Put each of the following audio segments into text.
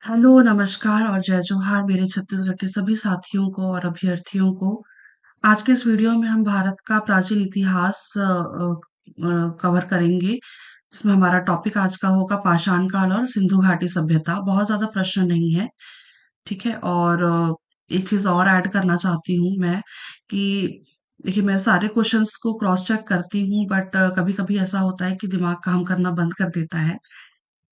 Hello, नमस्कार और जय जोहार मेरे छत्तीसगढ़ के सभी साथियों को और अभ्यर्थियों को। आज के इस वीडियो में हम भारत का प्राचीन इतिहास कवर करेंगे। इसमें हमारा टॉपिक आज का होगा पाषाण काल और सिंधु घाटी सभ्यता। बहुत ज़्यादा प्रश्न नहीं है, ठीक है? और एक चीज़ और ऐड करना चाहती हूँ मैं कि देखिए, मैं सारे क्वेश्चंस को क्रॉस चेक करती हूँ, बट कभी-कभी ऐसा होता है कि दिमाग काम करना बंद कर देता है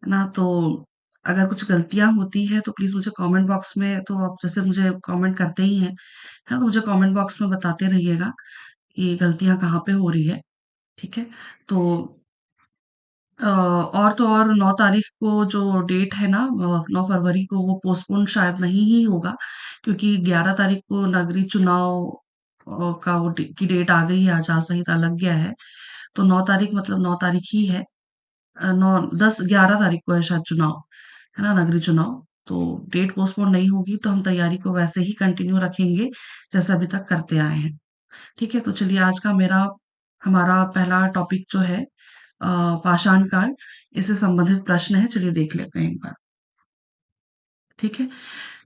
ना? तो अगर कुछ गलतियाँ होती हैं तो प्लीज़ मुझे कमेंट बॉक्स में, तो आप जैसे मुझे कमेंट करते ही हैं, है ना? तो मुझे कमेंट बॉक्स में बताते रहिएगा कि गलतियाँ कहाँ पे हो रही है, ठीक है? तो और तो और 9 तारीख को जो डेट है ना, 9 फरवरी को, वो पोस्टपोन शायद नहीं ही होगा, क्योंकि 11 तारीख को नगरीय चुनाव का वो की डेट आ गई है, आचार संहिता लग गया है। तो 9 तारीख मतलब 9 तारीख ही है। 9 10 11 तारीख को है शायद चुनाव, है ना, नगरीय चुनाव। तो डेट पोस्टपोन नहीं होगी, तो हम तैयारी को वैसे ही कंटिन्यू रखेंगे जैसे अभी तक करते आए हैं। ठीक है, तो चलिए आज का हमारा पहला टॉपिक जो है पाषाण काल, इससे संबंधित प्रश्न है। चलिए देख लेते हैं एक बार। ठीक है,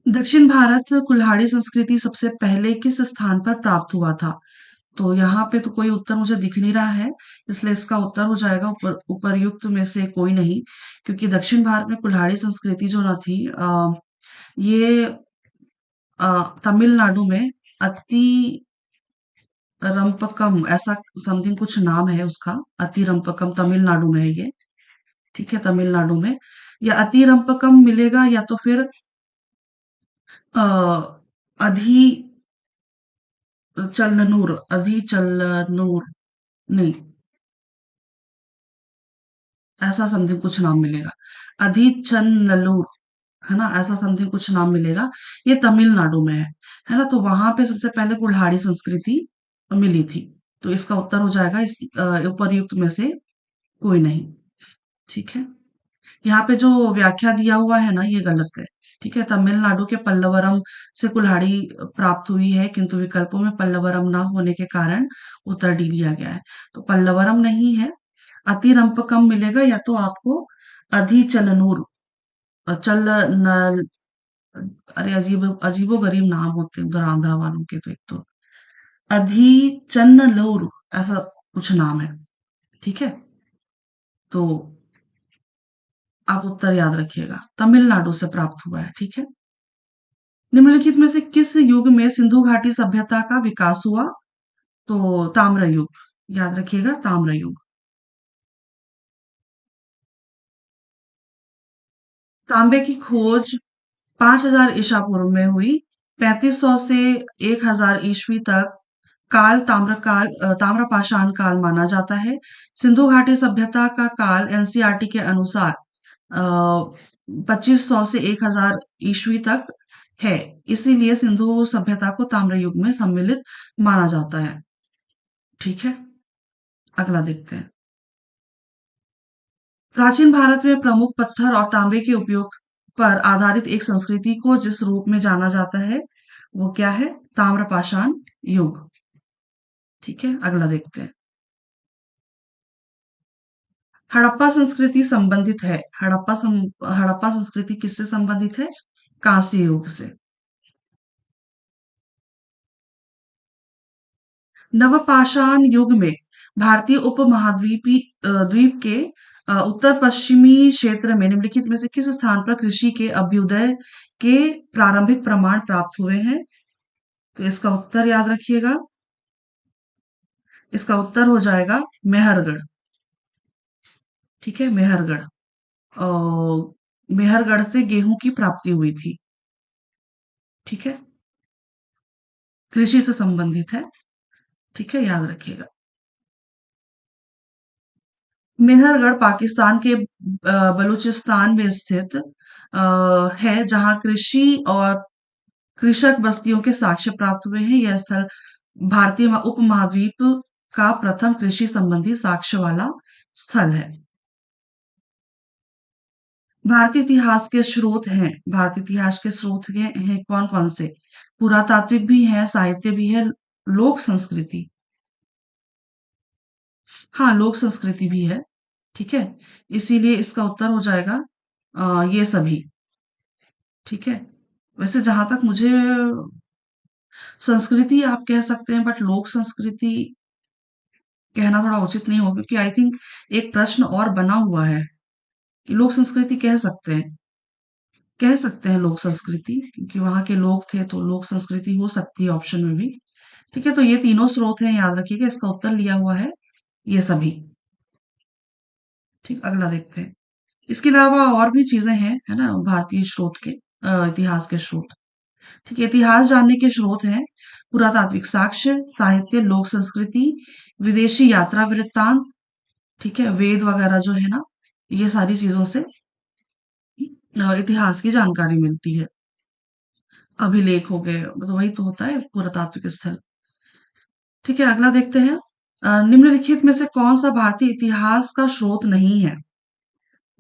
दक्षिण भारत कुल्हाड़ी संस्कृति सबसे पहले किस स्थान पर प्राप्त हुआ था? तो यहाँ पे तो कोई उत्तर मुझे दिख नहीं रहा है, इसलिए इसका उत्तर हो जाएगा उपर्युक्त में से कोई नहीं, क्योंकि दक्षिण भारत में कुल्हाड़ी संस्कृति जो न थी, ये तमिलनाडु में अति रंपकम, ऐसा समथिंग कुछ नाम है उसका। अति रंपकम तमिलनाडु में है ये, ठीक है, तमिलनाडु में। या अति रंपकम मिलेगा, या तो फिर अ, अधि अधिचलनूर, नहीं, ऐसा समथिंग कुछ नाम मिलेगा। अधिचन्नलूर, है ना, ऐसा समथिंग कुछ नाम मिलेगा। ये तमिलनाडु में है ना? तो वहां पे सबसे पहले कुल्हाड़ी संस्कृति मिली थी। तो इसका उत्तर हो जाएगा इस उपर्युक्त में से कोई नहीं। ठीक है, यहाँ पे जो व्याख्या दिया हुआ है ना, ये गलत है। ठीक है, तमिलनाडु के पल्लवरम से कुल्हाड़ी प्राप्त हुई है, किंतु विकल्पों में पल्लवरम न होने के कारण उत्तर डी लिया गया है। तो पल्लवरम नहीं है, अतिरंपकम मिलेगा, या तो आपको अधिचलनूर, चल न, अरे अजीब अजीबो गरीब नाम होते हैं उधर आंध्रा वालों के, तो एक तो अधिचन्नलूर, ऐसा कुछ नाम है। ठीक है, तो आप उत्तर याद रखिएगा, तमिलनाडु से प्राप्त हुआ है। ठीक है, निम्नलिखित में से किस युग में सिंधु घाटी सभ्यता का विकास हुआ? तो ताम्र युग, याद रखिएगा, ताम्र युग। तांबे की खोज 5000 ईसा पूर्व में हुई। 3500 से 1000 ईस्वी तक काल ताम्रपाषाण काल माना जाता है। सिंधु घाटी सभ्यता का काल एनसीईआरटी के अनुसार 2500 से 1000 ईस्वी तक है। इसीलिए सिंधु सभ्यता को ताम्र युग में सम्मिलित माना जाता है। ठीक है, अगला देखते हैं। प्राचीन भारत में प्रमुख पत्थर और तांबे के उपयोग पर आधारित एक संस्कृति को जिस रूप में जाना जाता है, वो क्या है? ताम्रपाषाण युग। ठीक है, अगला देखते हैं। हड़प्पा संस्कृति संबंधित है। हड़प्पा संस्कृति किससे संबंधित है? कांस्य युग से। नवपाषाण युग में भारतीय उपमहाद्वीपी द्वीप के उत्तर पश्चिमी क्षेत्र में निम्नलिखित में से किस स्थान पर कृषि के अभ्युदय के प्रारंभिक प्रमाण प्राप्त हुए हैं? तो इसका उत्तर याद रखिएगा, इसका उत्तर हो जाएगा मेहरगढ़। ठीक है, मेहरगढ़। मेहरगढ़ से गेहूं की प्राप्ति हुई थी। ठीक है, कृषि से संबंधित है। ठीक है, याद रखिएगा। मेहरगढ़ पाकिस्तान के बलूचिस्तान में स्थित है, जहां कृषि और कृषक बस्तियों के साक्ष्य प्राप्त हुए हैं। यह स्थल भारतीय उपमहाद्वीप का प्रथम कृषि संबंधी साक्ष्य वाला स्थल है। भारतीय इतिहास के स्रोत हैं कौन कौन से? पुरातात्विक भी है, साहित्य भी है, लोक संस्कृति। हाँ, लोक संस्कृति भी है। ठीक है, इसीलिए इसका उत्तर हो जाएगा ये सभी। ठीक है। वैसे जहां तक मुझे संस्कृति आप कह सकते हैं, बट लोक संस्कृति कहना थोड़ा उचित नहीं होगा, क्योंकि आई थिंक एक प्रश्न और बना हुआ है कि लोक संस्कृति कह सकते हैं लोक संस्कृति, क्योंकि वहां के लोग थे तो लोक संस्कृति हो सकती है ऑप्शन में भी। ठीक है, तो ये तीनों स्रोत हैं, याद रखिएगा, इसका उत्तर लिया हुआ है ये सभी। ठीक, अगला देखते हैं। इसके अलावा और भी चीजें हैं, है ना, भारतीय स्रोत के, इतिहास के स्रोत। ठीक है, इतिहास जानने के स्रोत हैं पुरातात्विक साक्ष्य, साहित्य, लोक संस्कृति, विदेशी यात्रा वृत्तांत, ठीक है, वेद वगैरह जो है ना, ये सारी चीजों से इतिहास की जानकारी मिलती है। अभिलेख हो गए, तो वही तो होता है पुरातात्विक स्थल। ठीक है, अगला देखते हैं। निम्नलिखित में से कौन सा भारतीय इतिहास का स्रोत नहीं है?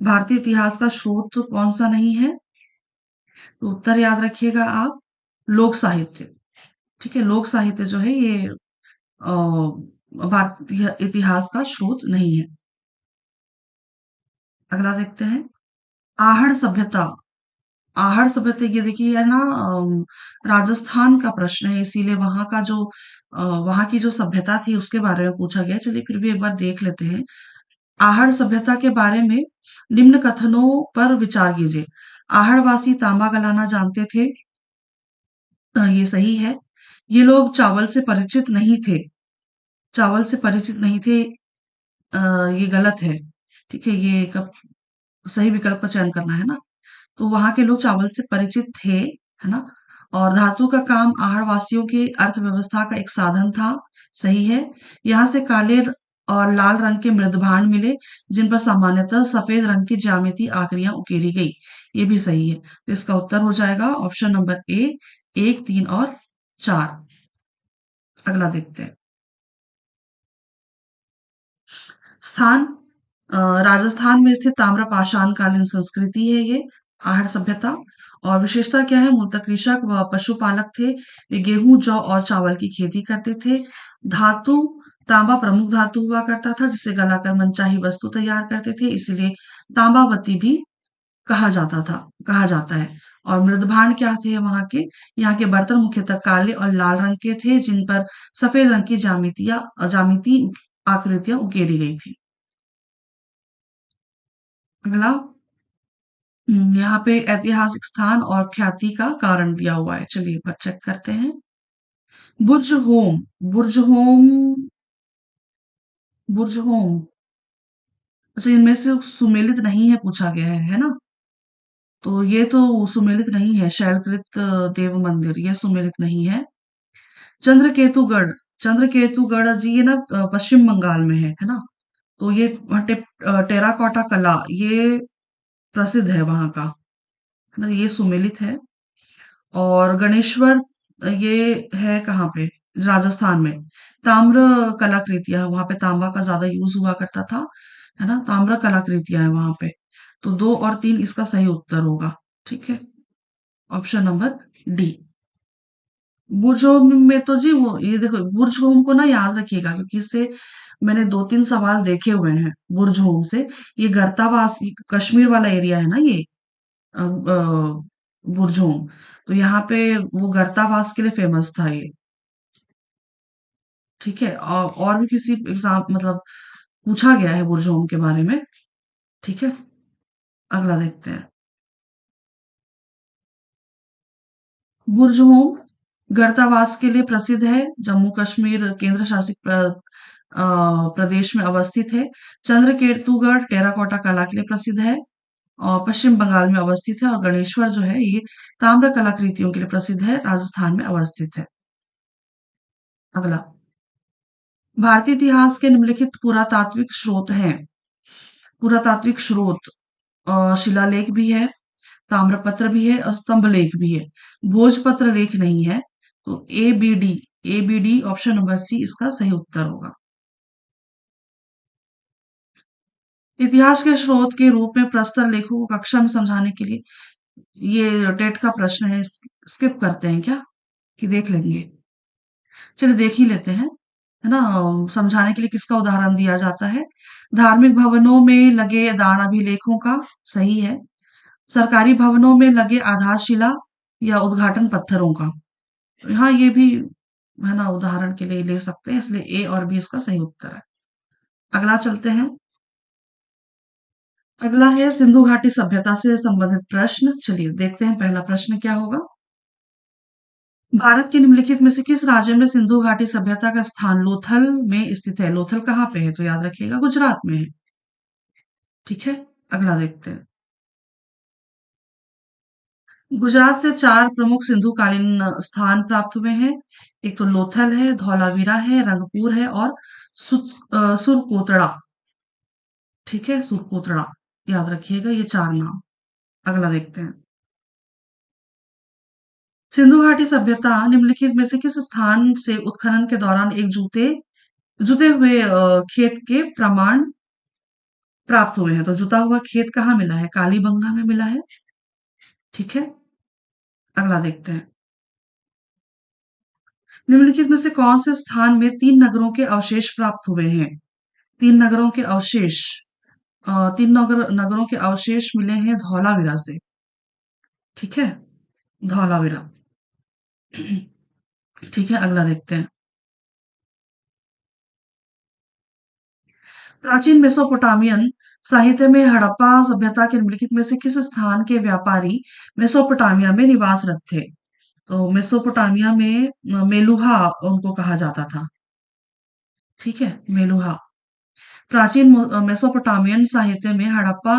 भारतीय इतिहास का स्रोत कौन सा नहीं है? तो उत्तर याद रखिएगा आप, लोक साहित्य। ठीक है, लोक साहित्य जो है ये भारतीय इतिहास का स्रोत नहीं है। अगला देखते हैं। आहड़ सभ्यता। आहड़ सभ्यता, ये देखिए है ना, राजस्थान का प्रश्न है, इसीलिए वहां का जो वहां की जो सभ्यता थी उसके बारे में पूछा गया। चलिए फिर भी एक बार देख लेते हैं। आहड़ सभ्यता के बारे में निम्न कथनों पर विचार कीजिए। आहड़वासी तांबा गलाना जानते थे। ये सही है। ये लोग चावल से परिचित नहीं थे। चावल से परिचित नहीं थे, ये गलत है। ठीक है, ये कब सही विकल्प का चयन करना है ना। तो वहां के लोग चावल से परिचित थे, है ना। और धातु का काम आहड़ वासियों की अर्थव्यवस्था का एक साधन था। सही है। यहाँ से काले और लाल रंग के मृदभांड मिले, जिन पर सामान्यतः सफेद रंग की ज्यामिति आकृतियां उकेरी गई। ये भी सही है, तो इसका उत्तर हो जाएगा ऑप्शन नंबर ए, 1, 3 और 4। अगला देखते हैं। स्थान, राजस्थान में स्थित ताम्रपाषाण कालीन संस्कृति है ये आहड़ सभ्यता। और विशेषता क्या है? मूलतः कृषक व पशुपालक थे। वे गेहूं, जौ और चावल की खेती करते थे। धातु, तांबा प्रमुख धातु हुआ करता था, जिसे गलाकर मनचाही वस्तु तैयार करते थे, इसलिए तांबावती भी कहा जाता है। और मृदभांड क्या थे वहां के? यहाँ के बर्तन मुख्यतः काले और लाल रंग के थे, जिन पर सफेद रंग की जामिति आकृतियां उकेरी गई थी। अगला, यहाँ पे ऐतिहासिक स्थान और ख्याति का कारण दिया हुआ है, चलिए एक बार चेक करते हैं। बुर्ज होम, बुर्ज होम, बुर्ज होम, अच्छा इनमें से सुमेलित नहीं है पूछा गया है ना। तो ये तो सुमेलित नहीं है। शैलकृत देव मंदिर, ये सुमेलित नहीं है। चंद्रकेतुगढ़, चंद्रकेतुगढ़ जी ये ना पश्चिम बंगाल में है ना। तो ये वहाँ टेराकोटा कला ये प्रसिद्ध है वहां का, है ना, ये सुमेलित है। और गणेश्वर, ये है कहाँ पे? राजस्थान में। ताम्र कलाकृतियां है वहां पे, तांबा का ज्यादा यूज हुआ करता था, है ना, ताम्र कलाकृतियां है वहां पे। तो 2 और 3 इसका सही उत्तर होगा। ठीक है, ऑप्शन नंबर डी। बुर्ज होम में तो जी वो ये देखो, बुर्ज होम को ना याद रखिएगा, क्योंकि इससे मैंने 2-3 सवाल देखे हुए हैं बुर्ज होम से। ये गर्तावास कश्मीर वाला एरिया है ना ये, बुरजोम। तो यहाँ पे वो गर्तावास के लिए फेमस था ये। ठीक है, और भी किसी एग्जाम मतलब पूछा गया है बुरजोम के बारे में। ठीक है, अगला देखते हैं। बुरजोम गर्तावास के लिए प्रसिद्ध है। जम्मू कश्मीर केंद्र शासित प्रदेश में अवस्थित है। चंद्रकेतुगढ़ टेराकोटा कला के लिए प्रसिद्ध है और पश्चिम बंगाल में अवस्थित है। और गणेश्वर जो है ये ताम्र कलाकृतियों के लिए प्रसिद्ध है, राजस्थान में अवस्थित है। अगला, भारतीय इतिहास के निम्नलिखित पुरातात्विक स्रोत हैं। पुरातात्विक स्रोत, शिलालेख भी है, ताम्रपत्र भी है और स्तंभ लेख भी है। भोजपत्र लेख नहीं है। तो A B D option number C इसका सही उत्तर होगा। इतिहास के स्रोत के रूप में प्रस्तर लेखों को कक्षा में समझाने के लिए, ये टेट का प्रश्न है, स्किप करते हैं क्या कि देख लेंगे? चलिए देख ही लेते हैं, है ना। समझाने के लिए किसका उदाहरण दिया जाता है? धार्मिक भवनों में लगे दान अभिलेखों का। सही है। सरकारी भवनों में लगे आधारशिला या उद्घाटन पत्थरों का। तो हाँ, ये भी है ना, उदाहरण के लिए ले सकते हैं, इसलिए ए और बी इसका सही उत्तर है। अगला चलते हैं। अगला है सिंधु घाटी सभ्यता से संबंधित प्रश्न। चलिए देखते हैं पहला प्रश्न क्या होगा। भारत के निम्नलिखित में से किस राज्य में सिंधु घाटी सभ्यता का स्थान लोथल में स्थित है? लोथल कहाँ पे है? तो याद रखिएगा गुजरात में है। ठीक है, अगला देखते हैं। गुजरात से चार प्रमुख सिंधुकालीन स्थान प्राप्त हुए हैं। एक तो लोथल है, धौलावीरा है, रंगपुर है और सुरकोतड़ा। ठीक है, सुरकोतड़ा याद रखिएगा ये चार नाम। अगला देखते हैं। सिंधु घाटी सभ्यता निम्नलिखित में से किस स्थान से उत्खनन के दौरान एक जुते हुए खेत के प्रमाण प्राप्त हुए हैं? तो जुता हुआ खेत कहाँ मिला है? कालीबंगा में मिला है। ठीक है, अगला देखते हैं। निम्नलिखित में से कौन से स्थान में तीन नगरों के अवशेष प्राप्त हुए हैं? तीन नगरों के अवशेष। नगरों के अवशेष मिले हैं धौलावीरा से। ठीक है, धौलावीरा। ठीक है, अगला देखते हैं। प्राचीन मेसोपोटामियन साहित्य में हड़प्पा सभ्यता के निम्नलिखित में से किस स्थान के व्यापारी मेसोपोटामिया में निवासरत थे? तो मेसोपोटामिया में मेलुहा उनको कहा जाता था। ठीक है, मेलुहा। प्राचीन मेसोपोटामियन साहित्य में हड़प्पा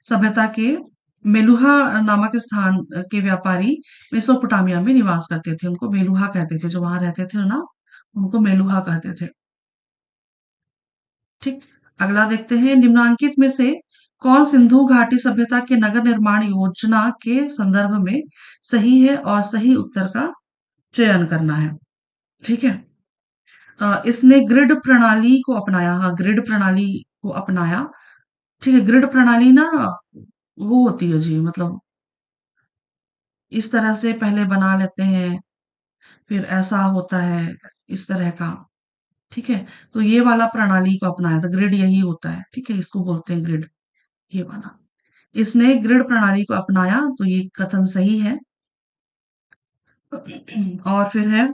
सभ्यता के मेलुहा नामक स्थान के व्यापारी मेसोपोटामिया में निवास करते थे। उनको मेलुहा कहते थे, जो वहां रहते थे ना, उनको मेलुहा कहते थे। ठीक, अगला देखते हैं। निम्नांकित में से कौन सिंधु घाटी सभ्यता के नगर निर्माण योजना के संदर्भ में सही है और सही उत्तर का चयन करना है। ठीक है, इसने ग्रिड प्रणाली को अपनाया। हाँ, ग्रिड प्रणाली को अपनाया। ठीक है, ग्रिड प्रणाली ना वो होती है जी, मतलब इस तरह से पहले बना लेते हैं, फिर ऐसा होता है, इस तरह का। ठीक है, तो ये वाला प्रणाली को अपनाया था। ग्रिड यही होता है। ठीक है, इसको बोलते हैं ग्रिड, ये वाला। इसने ग्रिड प्रणाली को अपनाया, तो ये कथन सही है। और फिर है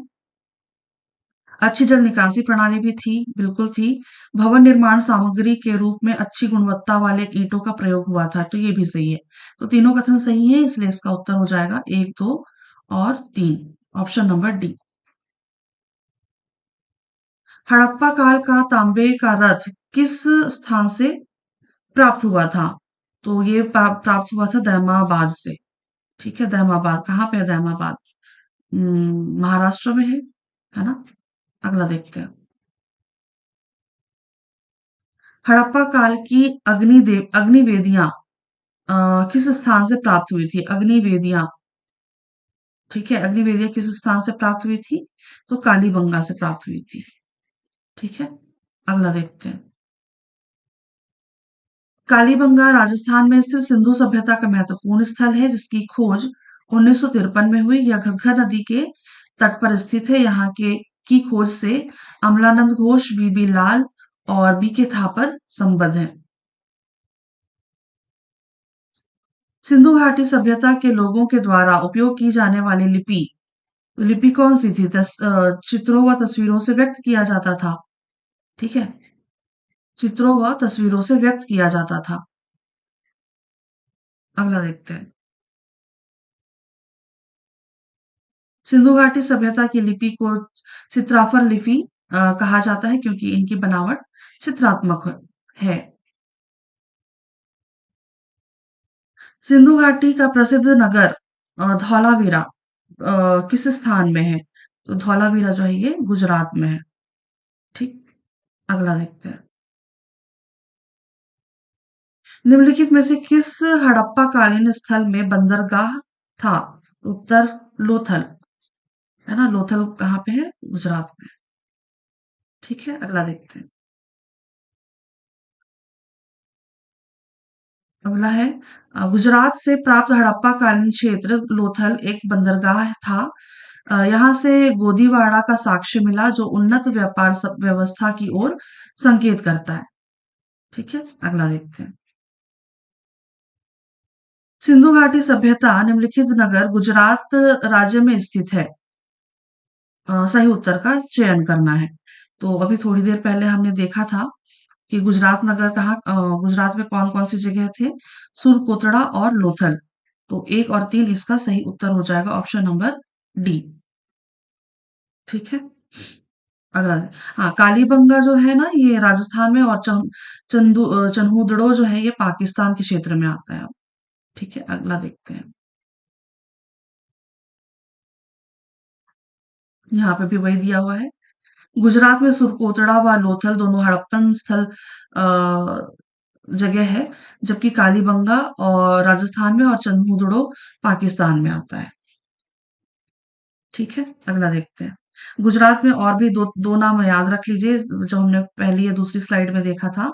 अच्छी जल निकासी प्रणाली भी थी, बिल्कुल थी। भवन निर्माण सामग्री के रूप में अच्छी गुणवत्ता वाले ईंटों का प्रयोग हुआ था, तो ये भी सही है। तो तीनों कथन सही है, इसलिए इसका उत्तर हो जाएगा एक, दो और तीन, ऑप्शन नंबर डी। हड़प्पा काल का तांबे का रथ किस स्थान से प्राप्त हुआ था? तो ये प्राप्त हुआ था दैमाबाद से। ठीक है, दैमाबाद कहाँ पे है? दैमाबाद महाराष्ट्र में है ना? अगला देखते हैं। हड़प्पा काल की अग्निवेदियां किस स्थान से प्राप्त हुई थी? अग्निवेदियां। ठीक है, अग्निवेदियां किस स्थान से प्राप्त हुई थी? तो कालीबंगा से प्राप्त हुई थी। ठीक है, अगला देखते हैं। कालीबंगा राजस्थान में स्थित सिंधु सभ्यता का महत्वपूर्ण स्थल है, जिसकी खोज 1953 में हुई। यह घग्गर नदी के तट पर स्थित है। यहाँ के की खोज से अमलानंद घोष, बीबी लाल और बी के थापर संबद्ध हैं। सिंधु घाटी सभ्यता के लोगों के द्वारा उपयोग की जाने वाली लिपि लिपि कौन सी थी? चित्रों व तस्वीरों से व्यक्त किया जाता था। ठीक है, चित्रों व तस्वीरों से व्यक्त किया जाता था। अगला देखते हैं। सिंधु घाटी सभ्यता की लिपि को चित्राफर लिपि कहा जाता है, क्योंकि इनकी बनावट चित्रात्मक है। सिंधु घाटी का प्रसिद्ध नगर धौलावीरा किस स्थान में है? तो धौलावीरा जो है ये गुजरात में है। ठीक, अगला देखते हैं। निम्नलिखित में से किस हड़प्पा कालीन स्थल में बंदरगाह था? उत्तर लोथल, है ना? लोथल कहाँ पे है? गुजरात में। ठीक है, अगला देखते हैं। अगला है गुजरात से प्राप्त हड़प्पा कालीन क्षेत्र लोथल एक बंदरगाह था। यहाँ से गोदीवाड़ा का साक्ष्य मिला, जो उन्नत व्यापार व्यवस्था की ओर संकेत करता है। ठीक है, अगला देखते हैं। सिंधु घाटी सभ्यता निम्नलिखित नगर गुजरात राज्य में स्थित है। सही उत्तर का चयन करना है। तो अभी थोड़ी देर पहले हमने देखा था कि गुजरात नगर गुजरात में कौन कौन सी जगह थे, सुरकोतड़ा और लोथल। तो एक और तीन इसका सही उत्तर हो जाएगा, ऑप्शन नंबर डी। ठीक है। अगला, हाँ, कालीबंगा जो है ना ये राजस्थान में, और चन्हूदड़ो जो है ये पाकिस्तान के क्षेत्र में आता है। ठीक है, अगला देखते हैं। यहाँ पे भी वही दिया हुआ है। गुजरात में सुरकोतड़ा व लोथल दोनों हड़प्पन स्थल जगह है, जबकि कालीबंगा और राजस्थान में और चन्हूदड़ो पाकिस्तान में आता है। ठीक है, अगला देखते हैं। गुजरात में और भी दो दो नाम याद रख लीजिए, जो हमने पहली या दूसरी स्लाइड में देखा था।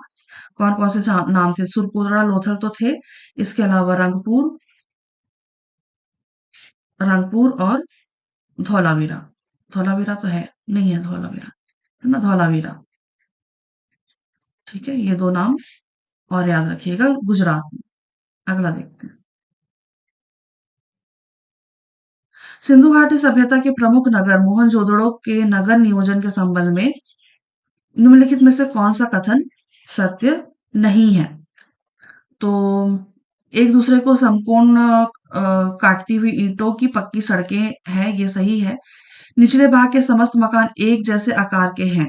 कौन कौन से नाम थे? सुरकोतड़ा लोथल तो थे, इसके अलावा रंगपुर और धौलावीरा। धौलावीरा तो है नहीं, है धौलावीरा, है ना, धौलावीरा। ठीक है, ये दो नाम और याद रखिएगा गुजरात में। अगला देखते हैं। सिंधु घाटी सभ्यता के प्रमुख नगर मोहनजोदड़ो के नगर नियोजन के संबंध में निम्नलिखित में से कौन सा कथन सत्य नहीं है? तो एक दूसरे को समकोण काटती हुई ईंटों की पक्की सड़कें हैं, ये सही है। निचले भाग के समस्त मकान एक जैसे आकार के हैं,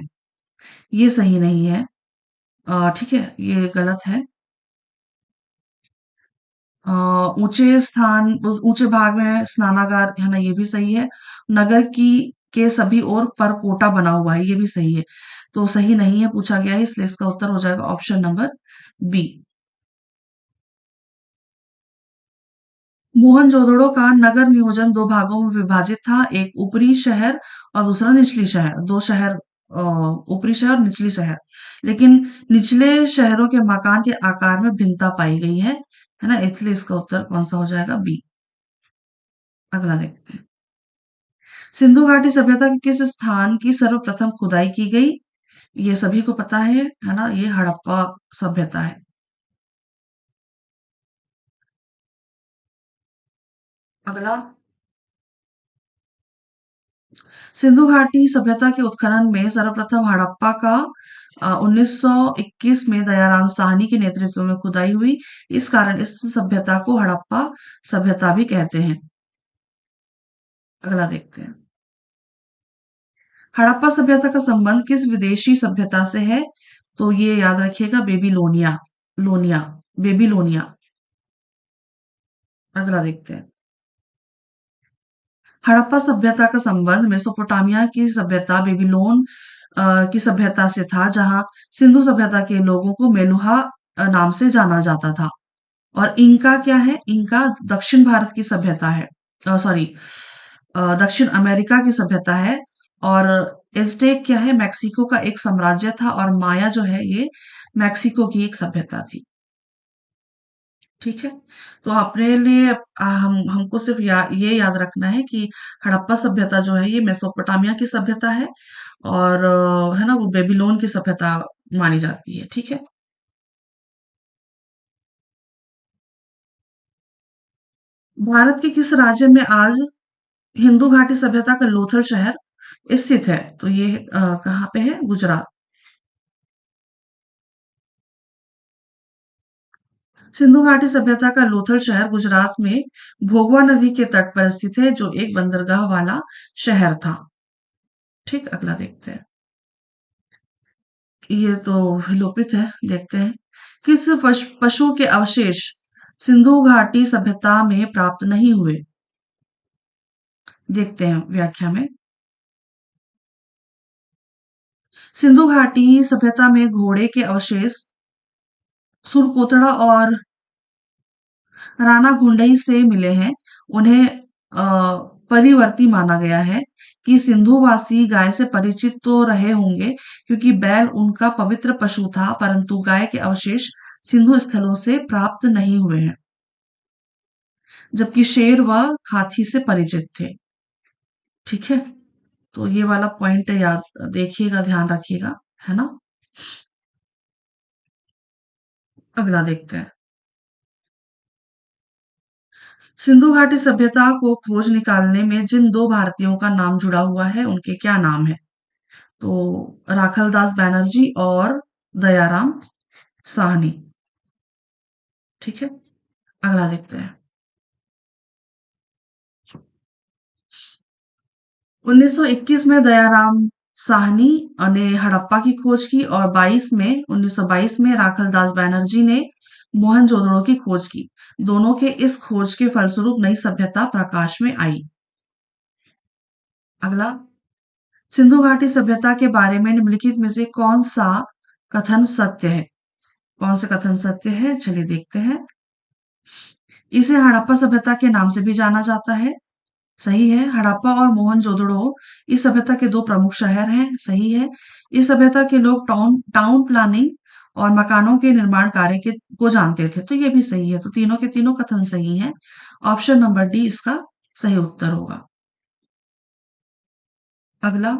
ये सही नहीं है। ठीक है, ये गलत है। अ, ऊंचे भाग में स्नानागार है ना, ये भी सही है। नगर की के सभी ओर पर कोटा बना हुआ है, ये भी सही है। तो सही नहीं है पूछा गया है, इसलिए इसका उत्तर हो जाएगा ऑप्शन नंबर बी। मोहनजोदड़ो का नगर नियोजन दो भागों में विभाजित था, एक ऊपरी शहर और दूसरा निचली शहर। दो शहर, ऊपरी शहर और निचली शहर। लेकिन निचले शहरों के मकान के आकार में भिन्नता पाई गई है ना, इसलिए इसका उत्तर कौन सा हो जाएगा? बी। अगला देखते हैं। सिंधु घाटी सभ्यता के किस स्थान की सर्वप्रथम खुदाई की गई? ये सभी को पता है ना, ये हड़प्पा सभ्यता है। अगला, सिंधु घाटी सभ्यता के उत्खनन में सर्वप्रथम हड़प्पा का 1921 में दयाराम साहनी के नेतृत्व में खुदाई हुई। इस कारण इस सभ्यता को हड़प्पा सभ्यता भी कहते हैं। अगला देखते हैं। हड़प्पा सभ्यता का संबंध किस विदेशी सभ्यता से है? तो ये याद रखिएगा, बेबीलोनिया, लोनिया, बेबीलोनिया। अगला देखते हैं। हड़प्पा सभ्यता का संबंध मेसोपोटामिया की सभ्यता बेबीलोन की सभ्यता से था, जहां सिंधु सभ्यता के लोगों को मेलुहा नाम से जाना जाता था। और इंका क्या है? इंका दक्षिण भारत की सभ्यता है, सॉरी, दक्षिण अमेरिका की सभ्यता है। और एज़टेक क्या है? मैक्सिको का एक साम्राज्य था, और माया जो है ये मैक्सिको की एक सभ्यता थी। ठीक है, तो अपने लिए हमको सिर्फ ये याद रखना है कि हड़प्पा सभ्यता जो है ये मेसोपोटामिया की सभ्यता है, और है ना, वो बेबीलोन की सभ्यता मानी जाती है। ठीक है। भारत के किस राज्य में आज हिंदू घाटी सभ्यता का लोथल शहर स्थित है? तो ये कहाँ पे है? गुजरात। सिंधु घाटी सभ्यता का लोथल शहर गुजरात में भोगवा नदी के तट पर स्थित है, जो एक बंदरगाह वाला शहर था। ठीक, अगला देखते हैं। ये तो विलोपित है, देखते हैं। किस पशु के अवशेष सिंधु घाटी सभ्यता में प्राप्त नहीं हुए? देखते हैं व्याख्या में। सिंधु घाटी सभ्यता में घोड़े के अवशेष सुरकोतड़ा और राणा घुंडई से मिले हैं। उन्हें परिवर्ती माना गया है कि सिंधुवासी गाय से परिचित तो रहे होंगे, क्योंकि बैल उनका पवित्र पशु था, परंतु गाय के अवशेष सिंधु स्थलों से प्राप्त नहीं हुए हैं, जबकि शेर व हाथी से परिचित थे। ठीक है, तो ये वाला पॉइंट याद देखिएगा, ध्यान रखिएगा, है ना। अगला देखते हैं। सिंधु घाटी सभ्यता को खोज निकालने में जिन दो भारतीयों का नाम जुड़ा हुआ है उनके क्या नाम है? तो राखलदास बैनर्जी और दयाराम साहनी। ठीक है, अगला देखते हैं। 1921 में दयाराम साहनी ने हड़प्पा की खोज की और 1922 में राखलदास बैनर्जी ने मोहनजोदड़ो की खोज की। दोनों के इस खोज के फलस्वरूप नई सभ्यता प्रकाश में आई। अगला, सिंधु घाटी सभ्यता के बारे में निम्नलिखित में से कौन सा कथन सत्य है? कौन से कथन सत्य है? चलिए देखते हैं। इसे हड़प्पा सभ्यता के नाम से भी जाना जाता है। सही है। हड़प्पा और मोहनजोदड़ो इस सभ्यता के दो प्रमुख शहर हैं। सही है। इस सभ्यता के लोग टाउन टाउन प्लानिंग और मकानों के निर्माण कार्य के को जानते थे। तो ये भी सही है। तो तीनों के तीनों कथन सही हैं। ऑप्शन नंबर डी इसका सही उत्तर होगा। अगला,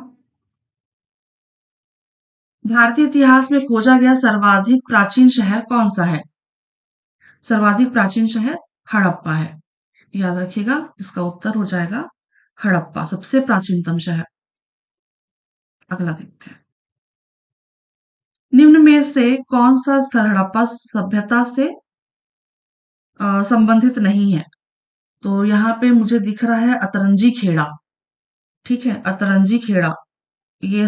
भारतीय इतिहास में खोजा गया सर्वाधिक प्राचीन शहर कौन सा है? सर्वाधिक प्राचीन शहर हड़प्पा है। याद रखिएगा, इसका उत्तर हो जाएगा हड़प्पा, सबसे प्राचीनतम शहर। अगला देखते हैं। निम्न में से कौन सा स्थल हड़प्पा सभ्यता से संबंधित नहीं है? तो यहाँ पे मुझे दिख रहा है अतरंजी खेड़ा। ठीक है, अतरंजी खेड़ा। ये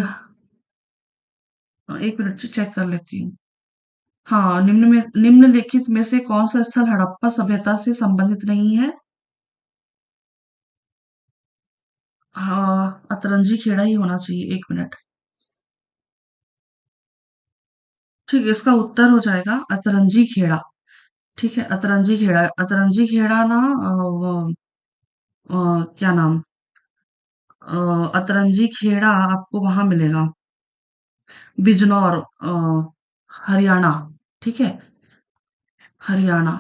एक मिनट से चेक कर लेती हूँ। हाँ, निम्नलिखित में से कौन सा स्थल हड़प्पा सभ्यता से संबंधित नहीं है? हाँ, अतरंजी खेड़ा ही होना चाहिए। एक मिनट। ठीक है, इसका उत्तर हो जाएगा अतरंजी खेड़ा। ठीक है, अतरंजी खेड़ा। अतरंजी खेड़ा ना क्या नाम, अतरंजी खेड़ा आपको वहां मिलेगा, बिजनौर, हरियाणा। ठीक है, हरियाणा,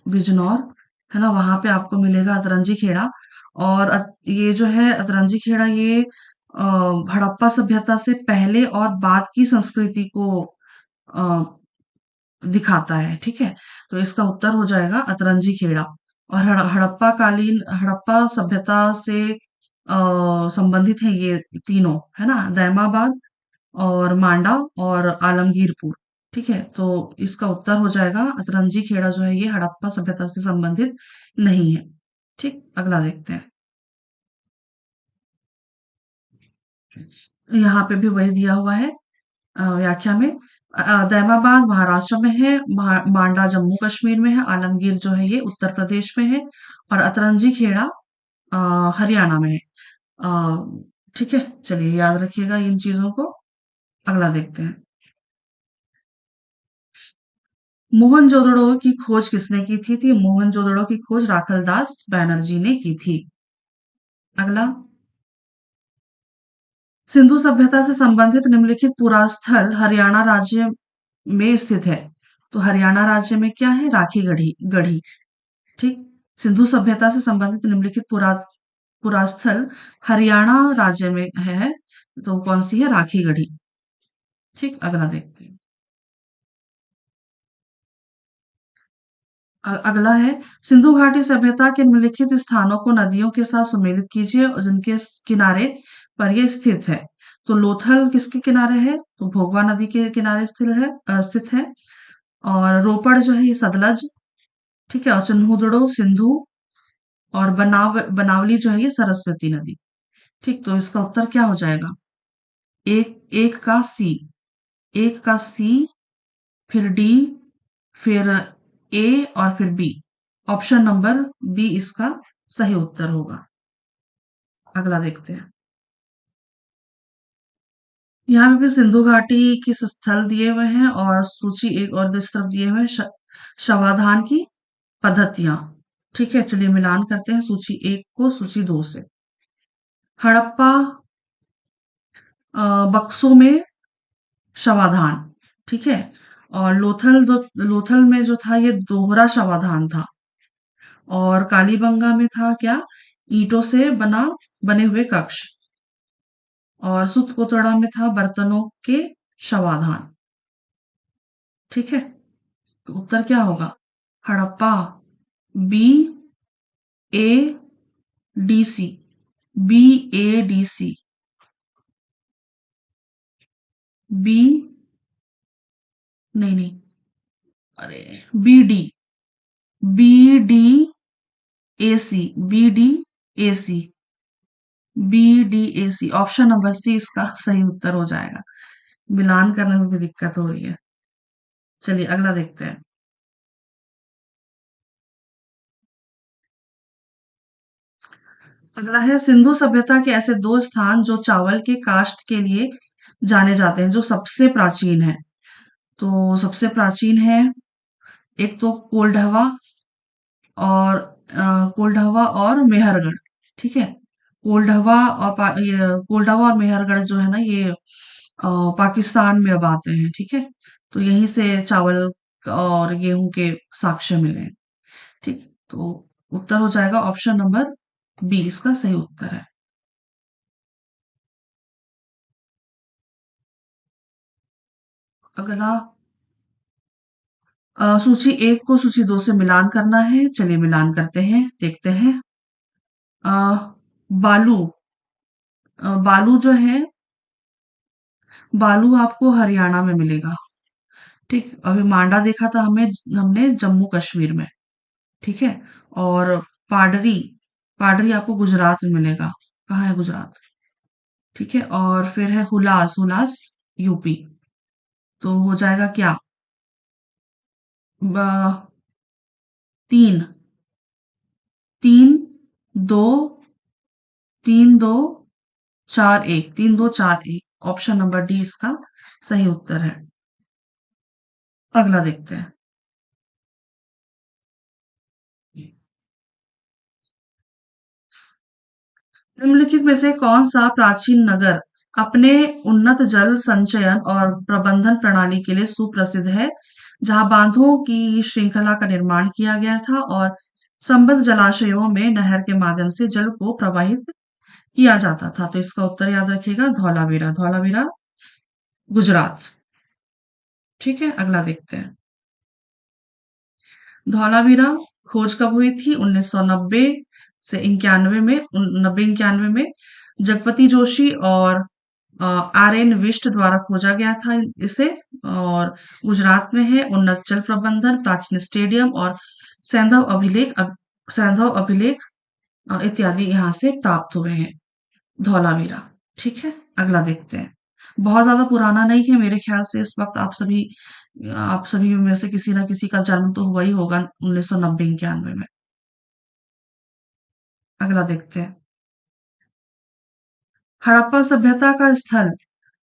बिजनौर, है ना, वहां पे आपको मिलेगा अतरंजी खेड़ा। और ये जो है अतरंजी खेड़ा, ये हड़प्पा सभ्यता से पहले और बाद की संस्कृति को अ, दिखाता है। ठीक है, तो इसका उत्तर हो जाएगा अतरंजी खेड़ा। और हड़प्पा कालीन, हड़प्पा सभ्यता से संबंधित है ये तीनों, है ना, दैमाबाद और मांडा और आलमगीरपुर। ठीक है, तो इसका उत्तर हो जाएगा अतरंजी खेड़ा जो है ये हड़प्पा सभ्यता से संबंधित नहीं है। ठीक, अगला देखते हैं। यहाँ पे भी वही दिया हुआ है व्याख्या में। दैमाबाद महाराष्ट्र में है, मांडा जम्मू कश्मीर में है, आलमगीर जो है ये उत्तर प्रदेश में है, और अतरंजी खेड़ा हरियाणा में है। ठीक है, चलिए याद रखिएगा इन चीजों को। अगला देखते हैं। मोहनजोदड़ो की खोज किसने की थी? मोहनजोदड़ो की खोज राखलदास बैनर्जी ने की थी। अगला, सिंधु सभ्यता से संबंधित निम्नलिखित पुरास्थल हरियाणा राज्य में स्थित है। तो हरियाणा राज्य में क्या है? राखी गढ़ी गढ़ी। ठीक, सिंधु सभ्यता से संबंधित निम्नलिखित पुरास्थल हरियाणा राज्य में है। तो कौन सी है? राखी गढ़ी। ठीक, अगला देखते हैं। अगला है, सिंधु घाटी सभ्यता के निम्नलिखित स्थानों को नदियों के साथ सुमेलित कीजिए और जिनके किनारे पर ये स्थित है। तो लोथल किसके किनारे है? तो भोगवा नदी के किनारे स्थित है। और रोपड़ जो है ये सतलज। ठीक है, और चन्हूदड़ो सिंधु, और बनावली जो है ये सरस्वती नदी। ठीक, तो इसका उत्तर क्या हो जाएगा? एक एक का सी, एक का सी, फिर डी, फिर ए और फिर बी। ऑप्शन नंबर बी इसका सही उत्तर होगा। अगला देखते हैं। यहाँ पे भी सिंधु घाटी के स्थल दिए हुए हैं और सूची एक और इस तरफ दिए हुए हैं शवाधान की पद्धतियां। ठीक है, चलिए मिलान करते हैं सूची एक को सूची दो से। हड़प्पा बक्सों में शवाधान। ठीक है, और लोथल में जो था ये दोहरा शवाधान था। और कालीबंगा में था क्या? ईंटों से बने हुए कक्ष। और सुत कोतड़ा में था बर्तनों के शवाधान। ठीक है, तो उत्तर क्या होगा? Harappa B A D C, B A D C, B, नहीं नहीं, अरे, B D, B D A C, B D A C, B D A C, option number C इसका सही उत्तर हो जाएगा। मिलान करने में भी दिक्कत हो रही है। चलिए अगला देखते हैं। अगला है, सिंधु सभ्यता के ऐसे दो स्थान जो चावल के काश्त के लिए जाने जाते हैं, जो सबसे प्राचीन है। तो सबसे प्राचीन है, एक तो कोल्डहवा और कोल्डहवा और मेहरगढ़। ठीक है, कोल्डहवा और कोल्डहवा और मेहरगढ़ जो है ना, ये पाकिस्तान में अब आते हैं। ठीक है, तो यहीं से चावल और गेहूं के साक्ष्य मिले हैं। ठीक, तो उत्तर हो जाएगा ऑप्शन नंबर बी, इसका सही उत्तर है। अगला, सूची एक को सूची दो से मिलान करना है। चलिए मिलान करते हैं, देखते हैं। अ, बालू, बालू जो है, बालू आपको हरियाणा में मिलेगा। ठीक, अभी मांडा देखा था हमने जम्मू कश्मीर में। ठीक है, और पाडरी, पाडरी आपको गुजरात में मिलेगा। कहाँ है गुजरात? ठीक है, और फिर है हुलास, हुलास यूपी। तो हो जाएगा क्या? तीन, तीन दो, तीन दो चार एक, तीन दो चार एक, ऑप्शन नंबर डी इसका सही उत्तर है। अगला देखते हैं। निम्नलिखित में से कौन सा प्राचीन नगर अपने उन्नत जल संचयन और प्रबंधन प्रणाली के लिए सुप्रसिद्ध है, जहां बांधों की श्रृंखला का निर्माण किया गया था और संबद्ध जलाशयों में नहर के माध्यम से जल को प्रवाहित किया जाता था? तो इसका उत्तर याद रखिएगा, धौलावीरा, धौलावीरा गुजरात। ठीक है, अगला देखते हैं। धौलावीरा खोज कब हुई थी? 1990 से 91 में, 90-91 में जगपति जोशी और आर एन विष्ट द्वारा खोजा गया था इसे। और गुजरात में है। उन्नत जल प्रबंधन, प्राचीन स्टेडियम और सैंधव अभिलेख इत्यादि यहाँ से प्राप्त हुए हैं, धौलावीरा। ठीक है, अगला देखते हैं। बहुत ज्यादा पुराना नहीं है मेरे ख्याल से। इस वक्त आप सभी में से किसी ना किसी का जन्म तो हुआ ही होगा 1990-91 में। अगला देखते हैं। हड़प्पा सभ्यता का स्थल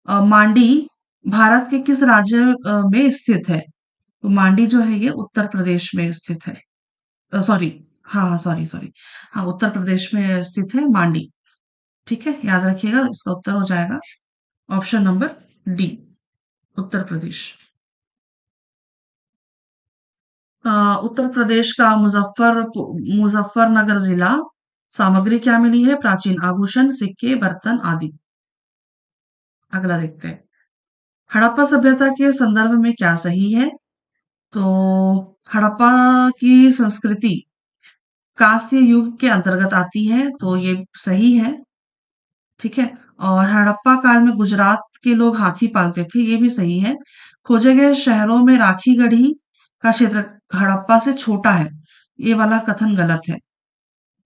मांडी भारत के किस राज्य में स्थित है? तो मांडी जो है ये उत्तर प्रदेश में स्थित है। सॉरी, हाँ हाँ, सॉरी सॉरी, हाँ, उत्तर प्रदेश में स्थित है मांडी। ठीक है, याद रखिएगा, इसका उत्तर हो जाएगा option number D, Uttar Pradesh. अ, उत्तर प्रदेश का मुजफ्फरनगर जिला, सामग्री क्या मिली है? प्राचीन आभूषण, सिक्के, बर्तन आदि। अगला देखते हैं। हड़प्पा सभ्यता के संदर्भ में क्या सही है? तो हड़प्पा की संस्कृति कांस्य युग के अंतर्गत आती है, तो ये सही है। ठीक है, और हड़प्पा काल में गुजरात के लोग हाथी पालते थे, ये भी सही है। खोजे गए शहरों में राखी गढ़ी का क्षेत्र हड़प्पा से छोटा है, ये वाला कथन गलत है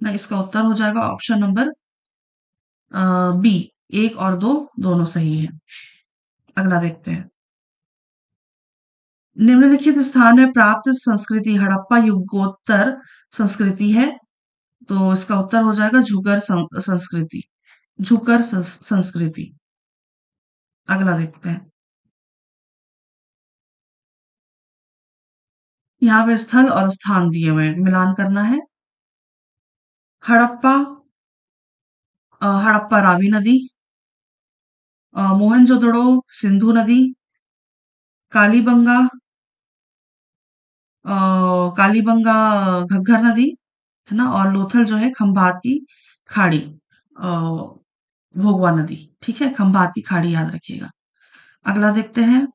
ना। इसका उत्तर हो जाएगा ऑप्शन नंबर बी, एक और दो दोनों सही है। अगला देखते हैं। निम्नलिखित स्थान में प्राप्त संस्कृति हड़प्पा युगोत्तर संस्कृति है, तो इसका उत्तर हो जाएगा संस्कृति, संस्कृति। अगला देखते हैं। यहाँ पे स्थल और स्थान दिए हुए हैं, मिलान करना है। हड़प्पा, हड़प्पा रावी नदी, मोहनजोदड़ो सिंधु नदी, कालीबंगा, कालीबंगा घग्गर नदी, है ना, और लोथल जो है खंभात की खाड़ी, भोगवा नदी। ठीक है, खंभात की खाड़ी याद रखिएगा। अगला देखते हैं।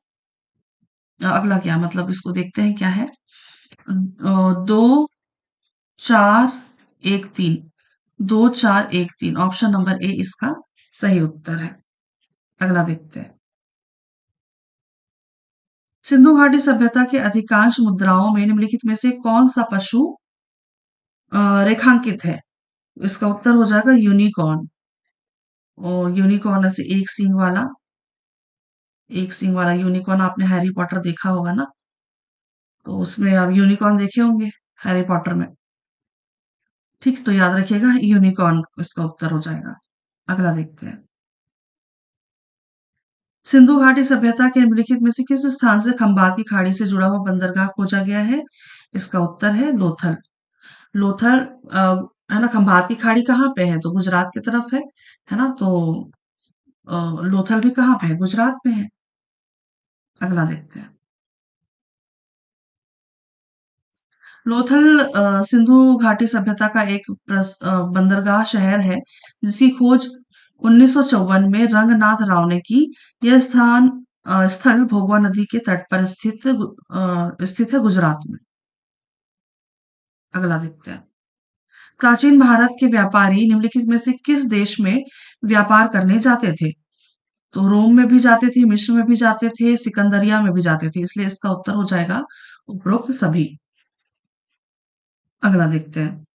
अगला क्या मतलब, इसको देखते हैं क्या है। दो, चार, 1 3, 2 4 1 3, ऑप्शन नंबर ए इसका सही उत्तर है। अगला देखते हैं। सिंधु घाटी सभ्यता के अधिकांश मुद्राओं में निम्नलिखित में से कौन सा पशु रेखांकित है? इसका उत्तर हो जाएगा यूनिकॉर्न। और यूनिकॉर्न ऐसे एक सींग वाला यूनिकॉर्न, आपने हैरी पॉटर देखा होगा ना, तो उसमें आप यूनिकॉर्न देखे होंगे हैरी पॉटर में। ठीक, तो याद रखिएगा यूनिकॉर्न इसका उत्तर हो जाएगा। अगला देखते हैं। सिंधु घाटी सभ्यता के निम्नलिखित में से किस स्थान से खंबाती खाड़ी से जुड़ा हुआ बंदरगाह खोजा गया है? इसका उत्तर है लोथल। लोथल है ना, खंबाती खाड़ी कहाँ पे है? तो गुजरात की तरफ है ना, तो लोथल भी कहाँ पे है? गुजरात में है। अगला देखते हैं। लोथल सिंधु घाटी सभ्यता का एक बंदरगाह शहर है जिसकी खोज 1954 में रंगनाथ राव ने की। यह स्थल भोगवा नदी के तट पर स्थित है गुजरात में। अगला देखते हैं। प्राचीन भारत के व्यापारी निम्नलिखित में से किस देश में व्यापार करने जाते थे? तो रोम में भी जाते थे, मिस्र में भी जाते थे, सिकंदरिया में भी जाते थे, इसलिए इसका उत्तर हो जाएगा उपरोक्त सभी। अगला देखते हैं।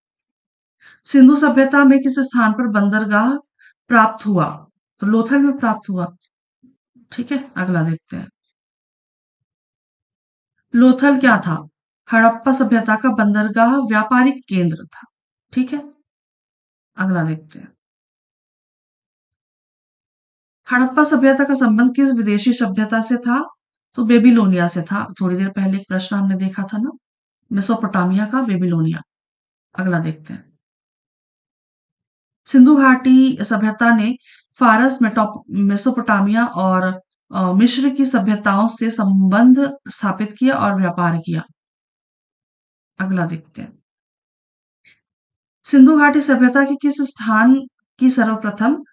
सिंधु सभ्यता में किस स्थान पर बंदरगाह प्राप्त हुआ? तो लोथल में प्राप्त हुआ। ठीक है, अगला देखते हैं। लोथल क्या था? हड़प्पा सभ्यता का बंदरगाह व्यापारिक केंद्र था। ठीक है, अगला देखते हैं। हड़प्पा सभ्यता का संबंध किस विदेशी सभ्यता से था? तो बेबीलोनिया से था। थोड़ी देर पहले एक प्रश्न हमने देखा था ना, मेसोपोटामिया का बेबीलोनिया। अगला देखते हैं। सिंधु घाटी सभ्यता ने फारस, मेसोपोटामिया और मिस्र की सभ्यताओं से संबंध स्थापित किया और व्यापार किया। अगला देखते हैं। सिंधु घाटी सभ्यता के किस स्थान की सर्वप्रथम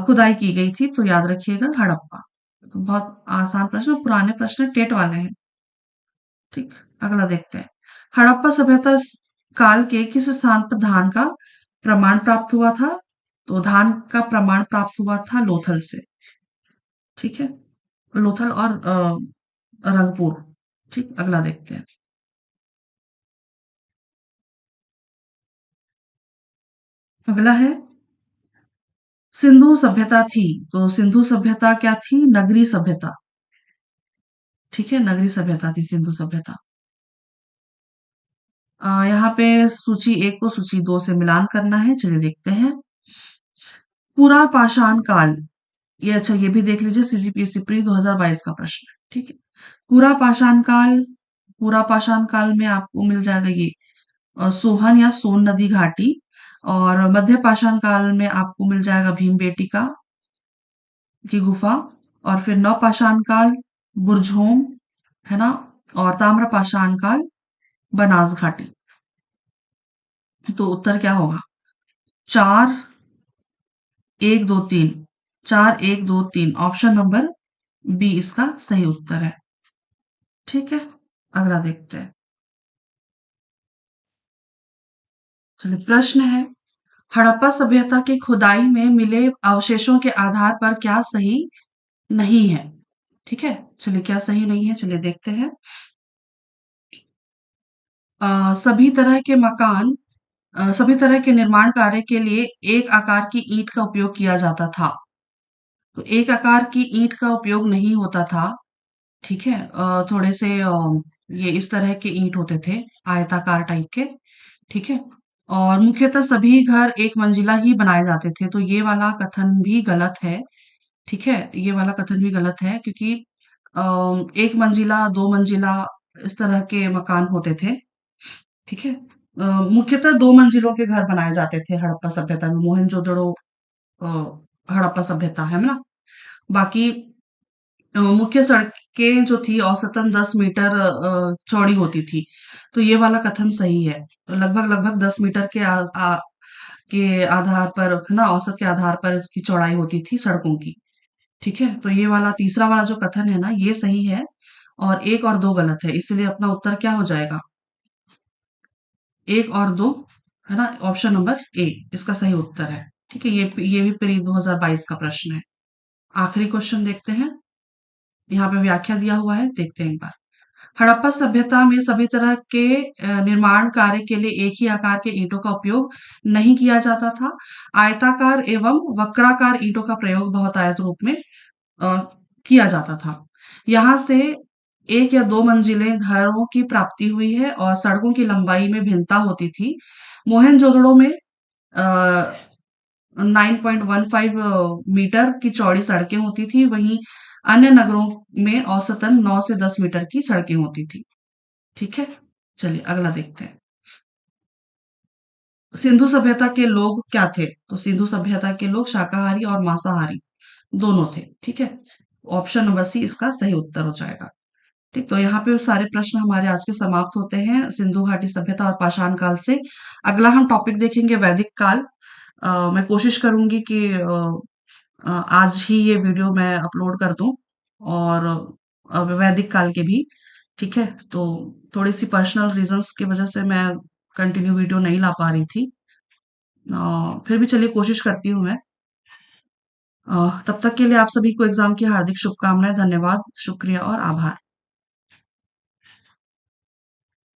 खुदाई की गई थी? तो याद रखिएगा हड़प्पा। तो बहुत आसान प्रश्न, पुराने प्रश्न टेट वाले हैं। ठीक, अगला देखते हैं। हड़प्पा सभ्यता काल के किस स्थान पर धान का प्रमाण प्राप्त हुआ था? तो धान का प्रमाण प्राप्त हुआ था लोथल से। ठीक है, लोथल और रंगपुर। ठीक, अगला देखते हैं। अगला है सिंधु सभ्यता थी, तो सिंधु सभ्यता क्या थी? नगरी सभ्यता। ठीक है, नगरी सभ्यता थी सिंधु सभ्यता। यहाँ पे सूची 1 को सूची 2 से मिलान करना है, चलिए देखते हैं। पूरा पाषाण काल, ये अच्छा, ये भी देख लीजिए, सीजीपीएससी प्री 2022 का प्रश्न है। ठीक है, पूरा पाषाण काल, पूरा पाषाण काल में आपको मिल जाएगा ये सोहन या सोन नदी घाटी। और मध्य पाषाण काल में आपको मिल जाएगा भीमबेटका की गुफा। और फिर नव पाषाण काल बुरझोम, है ना, और ताम्र पाषाण काल बनास घाटी। तो उत्तर क्या होगा? 4 1 2 3, 4 1 2 3, ऑप्शन नंबर बी इसका सही उत्तर है। ठीक है, अगला देखते हैं। चलिए प्रश्न है, हड़प्पा सभ्यता की खुदाई में मिले अवशेषों के आधार पर क्या सही नहीं है? ठीक है, चलिए क्या सही नहीं है, चलिए देखते हैं। सभी तरह के सभी तरह के निर्माण कार्य के लिए एक आकार की ईंट का उपयोग किया जाता था। तो एक आकार की ईंट का उपयोग नहीं होता था। ठीक है, थोड़े से ये इस तरह के ईंट होते थे, आयताकार टाइप के। ठीक है, और मुख्यतः सभी घर एक मंजिला ही बनाए जाते थे, तो ये वाला कथन भी गलत है। ठीक है, ये वाला कथन भी गलत है, क्योंकि एक मंजिला, दो मंजिला इस तरह के मकान होते थे। ठीक है, मुख्यतः दो मंजिलों के घर बनाए जाते थे हड़प्पा सभ्यता में, मोहनजोदड़ो अ, हड़प्पा सभ्यता है ना। बाकी मुख्य सड़कें जो थी औसतन 10 मीटर चौड़ी होती थी, तो ये वाला कथन सही है। तो लगभग लगभग 10 मीटर के आधार पर, है ना, औसत के आधार पर इसकी चौड़ाई होती थी सड़कों की। ठीक है, तो ये वाला तीसरा वाला जो कथन है ना, ये सही है, और 1 और 2 गलत है, इसलिए अपना उत्तर क्या हो जाएगा? 1 और 2 है ना? ऑप्शन नंबर ए इसका सही उत्तर है। ठीक है, ये भी प्री 2022 का प्रश्न है। आखिरी क्वेश्चन देखते हैं। यहाँ पे व्याख्या दिया हुआ है, देखते हैं एक बार। हड़प्पा सभ्यता में सभी तरह के निर्माण कार्य के लिए एक ही आकार के ईंटों का उपयोग नहीं किया जाता था। आयताकार एवं वक्राकार ईंटों का प्रयोग बहुतायत रूप में अ, किया जाता था। यहाँ से एक या दो मंजिलें घरों की प्राप्ति हुई है और सड़कों की लंबाई में भिन्नता होती थी। मोहनजोदड़ो में 9.15 मीटर की चौड़ी सड़कें होती थी, वहीं अन्य नगरों में औसतन 9 से 10 मीटर की सड़कें होती थी। ठीक है, चलिए अगला देखते हैं। सिंधु सभ्यता के लोग क्या थे? तो सिंधु सभ्यता के लोग शाकाहारी और मांसाहारी दोनों थे। ठीक है, ऑप्शन नंबर सी इसका सही उत्तर हो जाएगा। ठीक, तो यहाँ पे सारे प्रश्न हमारे आज के समाप्त होते हैं सिंधु घाटी सभ्यता और पाषाण काल से। अगला हम टॉपिक देखेंगे वैदिक काल। मैं कोशिश करूंगी कि आज ही ये वीडियो मैं अपलोड कर दूं और वैदिक काल के भी। ठीक है, तो थोड़ी सी पर्सनल रीजंस की वजह से मैं कंटिन्यू वीडियो नहीं ला पा रही थी। फिर भी चलिए कोशिश करती हूँ मैं। तब तक के लिए आप सभी को एग्जाम की हार्दिक शुभकामनाएं, धन्यवाद, शुक्रिया और आभार।